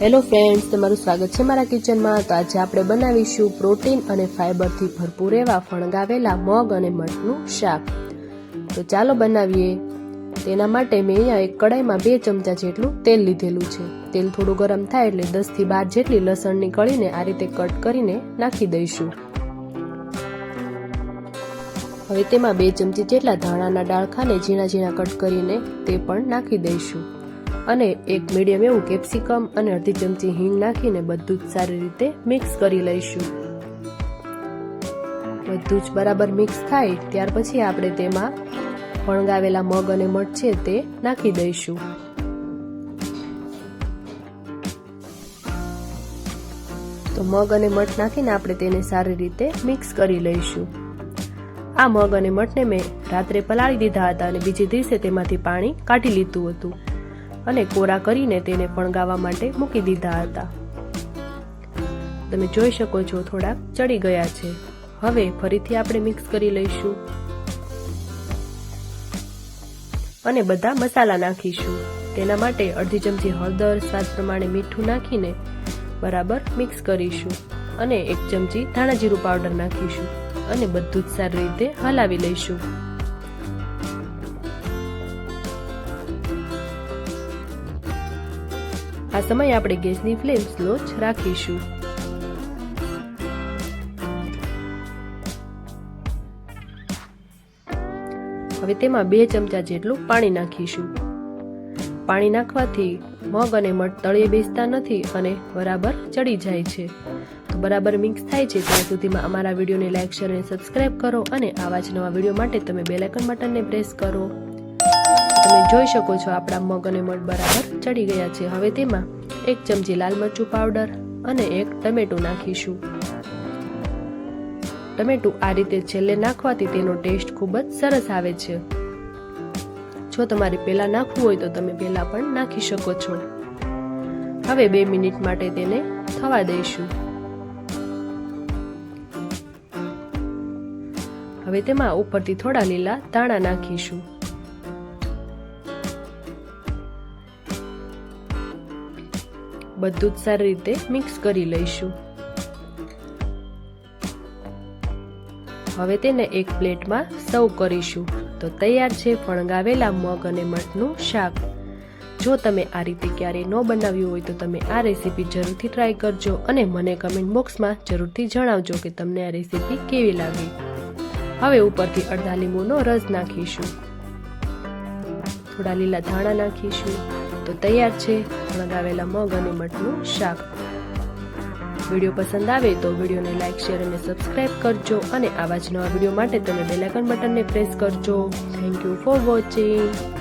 Hello friends, તમારું સ્વાગત છે મારા કિચનમાં। તો આજે આપણે બનાવીશું પ્રોટીન અને ફાઇબરથી ભરપૂર એવા ફણગાવેલા મગ અને મઠનું શાક। તો ચાલો બનાવીએ। તેના માટે મેં અહીંયા એક કડાઈમાં 2 ચમચા જેટલું તેલ લીધેલું છે। તેલ થોડું ગરમ થાય એટલે 10 થી 12 જેટલી લસણની કળીને આ રીતે કટ કરીને નાખી દઈશું। હવે તેમાં 2 ચમચી જેટલા ધાણાના ડાળખાને ઝીણા ઝીણા કટ કરીને તે પણ નાખી દઈશું અને એક મીડિયમ એવું કેપ્સિકમ અને અડધી ચમચી હિંગ નાખીને બધું જ સારી રીતે મિક્સ કરી લઈશું। બધું જ બરાબર મિક્સ થાય ત્યાર પછી આપણે તેમાં ફણગાવેલા મગ અને મઠ છે તે નાખી દઈશું। તો મગ અને મઠ નાખીને આપણે તેને સારી રીતે મિક્સ કરી લઈશું। આ મગ અને મઠને મેં રાત્રે પલાળી દીધા હતા અને બીજે દિવસે તેમાંથી પાણી કાઢી લીધું હતું અને કોરા કરીને તેને ફણગાવવા માટે મૂકી દીધા હતા। તમે જોઈ શકો છો થોડાક ચડી ગયા છે। હવે ફરીથી આપણે મિક્સ કરી લઈશું અને બધા મસાલા નાખીશું। તેના માટે અડધી ચમચી હળદર, સ્વાદ પ્રમાણે મીઠું નાખીને બરાબર મિક્સ કરીશું અને 1 ચમચી ધાણા જીરું પાવડર નાખીશું અને બધું જ સારી રીતે હલાવી લઈશું। આ સમયે આપણે ગેસની ફ્લેમ સ્લો જ રાખીશું। હવે તેમાં 2 ચમચા જેટલું પાણી નાખીશું। પાણી નાખવાથી મગ અને મઠ તળિયે બેસતા નથી અને બરાબર ચડી જાય છે। તો બરાબર મિક્સ થાય છે ત્યાં સુધીમાં અમારા વિડીયોને લાઈક, શેર અને સબસ્ક્રાઇબ કરો અને આવા જ નવા વિડીયો માટે તમે બેલ આઇકન બટનને પ્રેસ કરો। તમે જોઈ શકો છો આપણા મગ અને મઠ બરાબર ચડી ગયા છે। હવે તેમાં 1 ચમચી લાલ મરચું પાવડર અને 1 ટમેટું નાખીશું। ટમેટું આ રીતે છેલ્લે નાખવાથી તેનો ટેસ્ટ ખૂબ જ સરસ આવે છે। જો તમારે પહેલા નાખવું હોય તો તમે પહેલા પણ નાખી શકો છો। હવે 2 મિનિટ માટે તેને થવા દઈશું। હવે તેમાં ઉપરથી થોડા લીલા ધાણા નાખીશું। બધું જ સારી રીતે મિક્સ કરી લઈશું। હવે તેને એક પ્લેટમાં સર્વ કરીશું। તો તૈયાર છે ફણગાવેલા મગ અને મઠનું શાક। જો તમે આ રીતે ક્યારેય ન બનાવ્યું હોય તો તમે આ રેસીપી જરૂરથી ટ્રાય કરજો અને મને કમેન્ટ બોક્સમાં જરૂરથી જણાવજો કે તમને આ રેસીપી કેવી લાગી। હવે ઉપરથી અડધા લીંબુનો રસ નાખીશું, થોડા લીલા ધાણા નાખીશું। તો તૈયાર છે ફણગાવેલા મગ અને મઠનું શાક। વિડીયો પસંદ આવે તો વિડીયોને લાઈક, શેર અને સબસ્ક્રાઇબ કરજો અને આવા જ નવા વિડીયો માટે તમે બેલ આઇકન બટનને પ્રેસ કરજો। Thank you for watching.